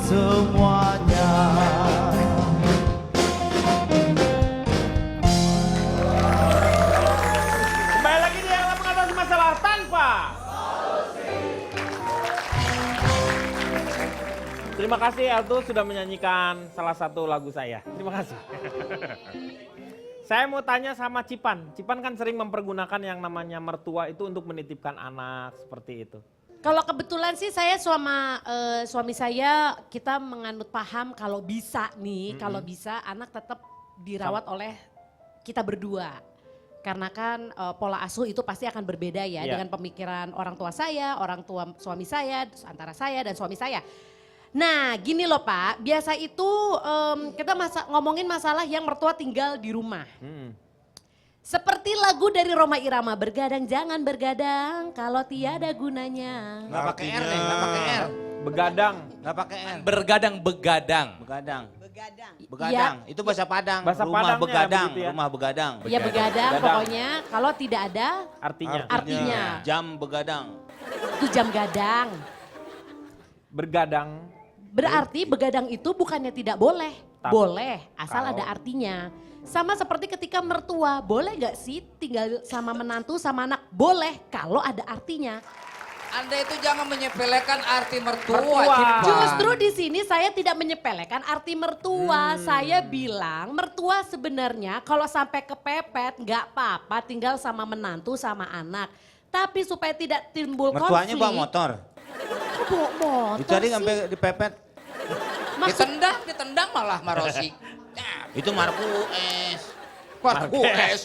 semuanya. Kembali lagi di Alam Mengatasi Masalah Tanpa Terima kasih Eltu sudah menyanyikan salah satu lagu saya. Terima kasih. Saya mau tanya sama Cipan. Cipan kan sering mempergunakan yang namanya mertua itu untuk menitipkan anak seperti itu. Kalau kebetulan sih saya sama suami saya kita menganut paham kalau bisa nih, kalau bisa anak tetap dirawat oleh kita berdua. Karena kan pola asuh itu pasti akan berbeda ya dengan pemikiran orang tua saya, orang tua suami saya, antara saya dan suami saya. Nah gini loh Pak, biasa itu kita ngomongin masalah yang mertua tinggal di rumah. Seperti lagu dari Rhoma Irama, bergadang jangan bergadang kalau tiada gunanya. Nggak pakai R deh, nggak pakai R. Begadang. Nggak pakai R. Bergadang begadang. Begadang. Begadang. Begadang. Itu bahasa Padang. Bahasa rumah Padangnya begadang. begitu ya. Rumah begadang. Ya begadang, Begadang. pokoknya kalau tidak ada Artinya. Jam begadang. itu jam gadang. Bergadang. Berarti begadang itu bukannya tidak boleh, boleh asal Kalau- ada artinya. Sama seperti ketika mertua, boleh gak sih tinggal sama menantu sama anak? Boleh kalau ada artinya. Anda itu jangan menyepelekan arti mertua. Mertua. Cipan. Justru di sini saya tidak menyepelekan arti mertua. Saya bilang mertua sebenarnya kalau sampai kepepet nggak apa-apa tinggal sama menantu sama anak. Tapi supaya tidak timbul Mertuanya konflik. bawa motor. Kok bawa motor Itu tadi sih? sampai dipepet. Ditendang malah Marosi. Itu Marquez. Marquez.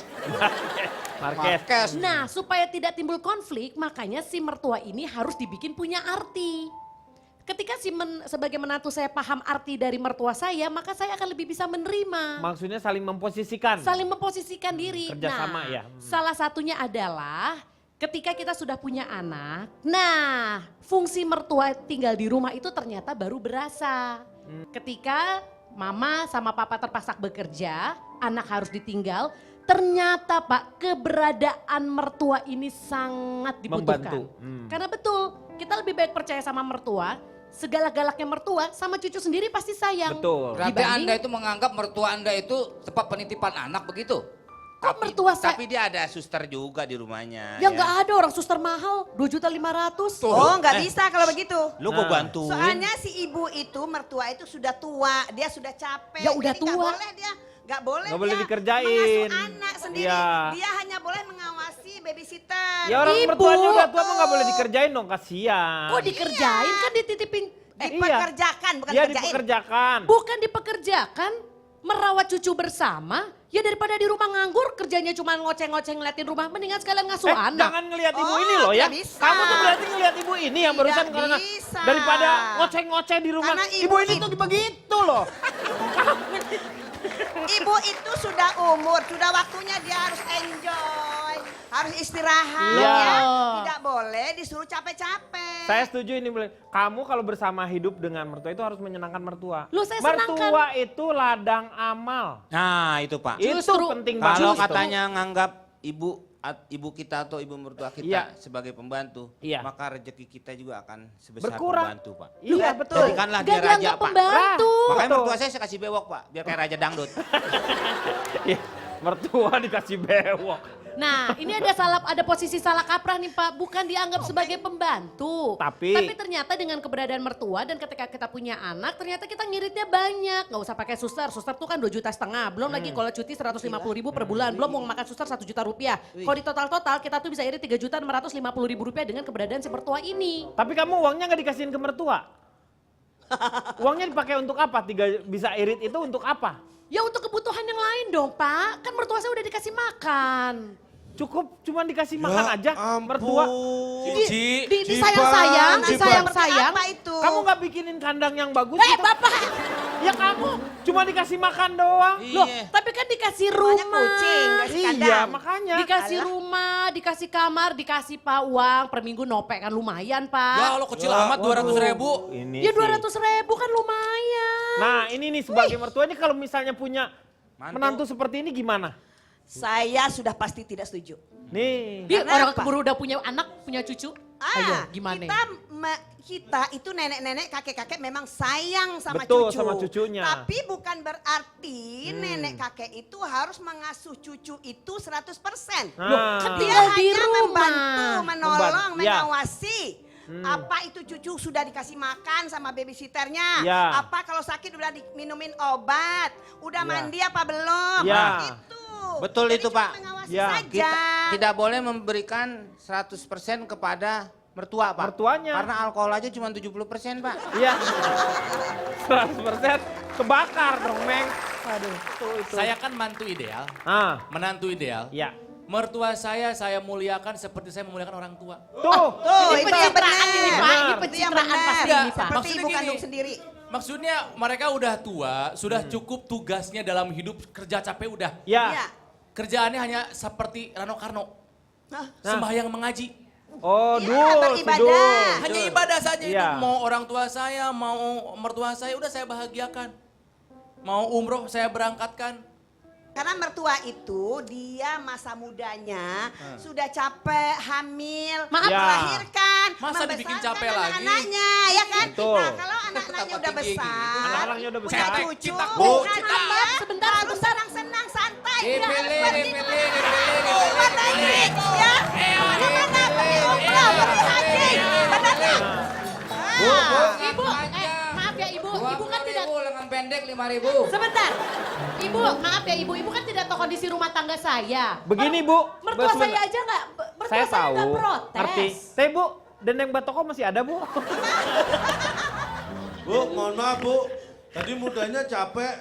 Marquez. Nah, supaya tidak timbul konflik, makanya si mertua ini harus dibikin punya arti. Ketika sebagai menantu saya paham arti dari mertua saya, maka saya akan lebih bisa menerima. Maksudnya saling memposisikan. Saling memposisikan diri. Kerjasama ya. Salah satunya adalah ketika kita sudah punya anak, nah fungsi mertua tinggal di rumah itu ternyata baru berasa. Ketika mama sama papa terpaksa bekerja, anak harus ditinggal, ternyata Pak keberadaan mertua ini sangat dibutuhkan. Membantu. Karena betul, kita lebih baik percaya sama mertua, segala-galaknya mertua sama cucu sendiri pasti sayang. Betul. Berarti Dibanding- Anda itu menganggap mertua Anda itu tempat penitipan anak begitu? Kok mertua saya? Tapi dia ada suster juga di rumahnya. Ya nggak ada orang suster mahal, 2.500.000. Oh nggak bisa kalau begitu. Lu kok bantuin? Soalnya si ibu itu, mertua itu sudah tua, dia sudah capek. Ya udah jadi nggak tua. boleh dia, nggak boleh Nggak boleh dia dikerjain. mengasuh anak sendiri. Iya. Dia hanya boleh mengawasi babysitter. Ya orang Ibu. mertuanya udah tua mah nggak boleh dikerjain dong, kasihan. Kok dikerjain kan dititipin, Dipekerjakan, bukan Iya dikerjain. dipekerjakan. bukan dipekerjakan, merawat cucu bersama. Ya daripada di rumah nganggur kerjanya cuma ngoceh-ngoceh ngeliatin rumah, mendingan sekalian ngasuh anak. Jangan ngelihat ibu Oh, ini loh ya. tidak bisa. Kamu tuh berarti ngelihat ibu ini yang barusan Tidak karena bisa. daripada ngoceh-ngoceh di rumah. Karena Ibu ini tuh begitu loh. Ibu itu sudah umur, sudah waktunya dia harus enjoy, harus istirahat Iya. ya. Tidak boleh disuruh capek-capek. Saya setuju ini boleh. Kamu kalau bersama hidup dengan mertua itu harus menyenangkan mertua. Loh, saya Mertua itu ladang amal. Nah itu Pak. Itu Justru- penting banget. Kalau itu. katanya nganggap ibu kita atau ibu mertua kita Iya. sebagai pembantu, Iya. maka rezeki kita juga akan sebesar Berkurang. pembantu Pak. Iya betul. Jadikanlah Gak dia raja dianggap Pak. pembantu. Makanya Betul. mertua saya kasih bewok Pak, biar kayak raja dangdut. Iya, mertua dikasih bewok. Nah ini ada posisi salah kaprah nih Pak, bukan dianggap sebagai pembantu. Tapi- ternyata dengan keberadaan mertua dan ketika kita punya anak ternyata kita ngiritnya banyak. Gak usah pakai suster tuh kan 2,5 juta. Belum lagi kalau cuti 150.000 per bulan, belum mau makan suster 1 juta rupiah. Kalau di total kita tuh bisa irit 3.650.000 rupiah dengan keberadaan si mertua ini. Tapi kamu uangnya nggak dikasihin ke mertua. Uangnya dipakai untuk apa? Bisa irit itu untuk apa? Ya untuk kebutuhan yang lain dong Pak, kan mertua saya udah dikasih makan. Cukup cuma dikasih makan aja mertua. Disayang-sayang, disayang-sayang. Apa itu? Kamu nggak bikinin kandang yang bagus gitu? Bapak, Ya kamu cuma dikasih makan doang. loh tapi kan dikasih Namanya rumah. kucing, nggak sih Iya kandang. makanya. Dikasih rumah, dikasih kamar, dikasih Pak uang per minggu nopek kan lumayan Pak. Ya Allah kecil amat 200.000. Ini Ya sih. 200.000 kan lumayan. Nah ini nih sebagai mertua ini kalau misalnya punya menantu seperti ini gimana? Saya sudah pasti tidak setuju. Nih. Dia Karena orang apa? keburu udah punya anak, punya cucu. gimana? Kita itu nenek-nenek, kakek-kakek memang sayang sama Betul, cucu. sama cucunya. Tapi bukan berarti nenek kakek itu harus mengasuh cucu itu 100%. Nah. Kan Dia tinggal di hanya rumah. membantu, menolong, Ya. mengawasi. Apa itu cucu sudah dikasih makan sama babysitternya? Ya. Apa kalau sakit udah diminumin obat? Udah Ya. mandi apa belum? Ya. Itu. Betul Jadi itu, cuma Pak. mengawasi Ya. saja. Kita tidak boleh memberikan 100% kepada mertua, Pak. Mertuanya. Karena alkohol aja cuma 70%, Pak. Iya. 100% kebakar dong, Meng. Aduh, itu. Saya kan mantu ideal, menantu ideal. Ya. Mertua saya muliakan seperti saya memuliakan orang tua. Tuh. Tuh, Ini itu yang pencitraan ini, benar. Pak. Ini Benar. pencitraan Itu yang pasti benar. ini, Pak. Seperti Maksudnya ibu gini. kandung sendiri. Maksudnya mereka udah tua, sudah cukup tugasnya dalam hidup, kerja capek udah. Ya. Iya. Kerjaannya hanya seperti Rano Karno, Nah, sembahyang mengaji. Oh, Iya, dul, beribadah. sidul. Hanya ibadah saja itu. Iya. Mau orang tua saya, mau mertua saya, udah saya bahagiakan. Mau umroh saya berangkatkan. karena mertua itu dia masa mudanya sudah capek, hamil, Maaf. Ya. melahirkan, Masa dibikin membesarkan capek lagi? anak-anaknya, ya kan? Betul. Nah, kalau anak-anaknya udah tinggi gitu. besar, Anak-anaknya udah besar. punya Cetek, cucu, cetak, Bu, kan cetak. dia Sebentar, harus senang-senang, santai. Dia harus Dipilih, pergi dipilih, kemana-mana. dipilih, Keluar negeri, ya. Kemana-mana, pergi umroh, pergi haji. Benar nggak? Ah. Ibu, maaf ya Ibu, Ibu kan tidak... lengan pendek 5.000. Sebentar, Ibu, maaf ya Ibu, Ibu kan tidak tahu kondisi rumah tangga saya. Begini, Bu. Mertua Sebentar. saya aja nggak, mertua Saya saya tahu. nggak protes. Ngerti. Tapi, Bu, dendeng batoko masih ada, Bu. Bu, mohon maaf Bu. Tadi mudanya capek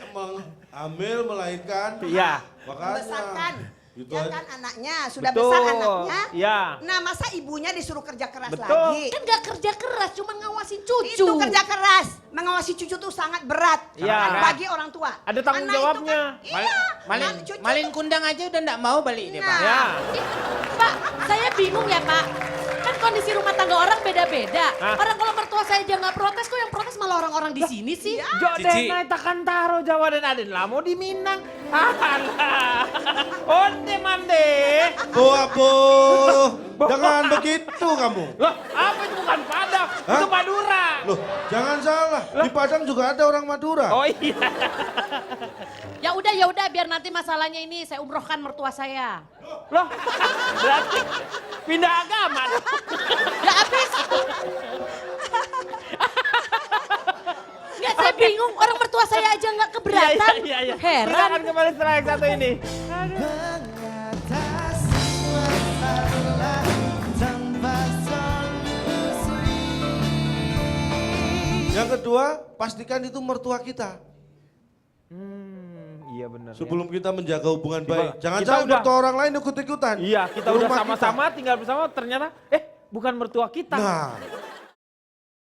hamil, melahirkan. Iya. Membesarkan. Gitu Ya aja. kan anaknya, sudah Betul. besar anaknya. Iya. Nah masa ibunya disuruh kerja keras Betul. lagi? Kan nggak kerja keras, cuma ngawasin cucu. Itu kerja keras. Mengawasi cucu tuh sangat berat. Iya. Bagi orang tua. Ada tanggung Anak itu jawabnya. Kan, iya. Malin, cucu malin tuh- kundang aja udah enggak mau balik dia, Pak. Nah. Ya. Pak, saya bingung ya Pak. Kan kondisi rumah tangga orang beda-beda. Hah? Orang kalau mertua saya aja nggak protes, kok yang protes malah orang-orang di sini sih? Iya. Jo Cici. denai takkan taro Jawa dan Aden lamo di Minang. Alah. Onde mande. Bu, jangan begitu kamu. Loh, apa itu bukan Padang? Hah? Itu Madura. Loh, jangan salah. Di Padang juga ada orang Madura. Oh iya. Ya udah, biar nanti masalahnya ini saya umrohkan mertua saya. Loh, berarti pindah agama. Ya habis. Nggak, saya bingung. Orang mertua saya aja nggak keberatan. Iya. Heran. Silakan kembali setelah yang satu ini. Yang kedua, pastikan itu mertua kita. Iya benar. Sebelum kita menjaga hubungan baik. Jangan kita sampai udah- mertua orang lain ikut-ikutan. Iya, kita Ke udah rumah sama-sama tinggal bersama ternyata bukan mertua kita. Nah,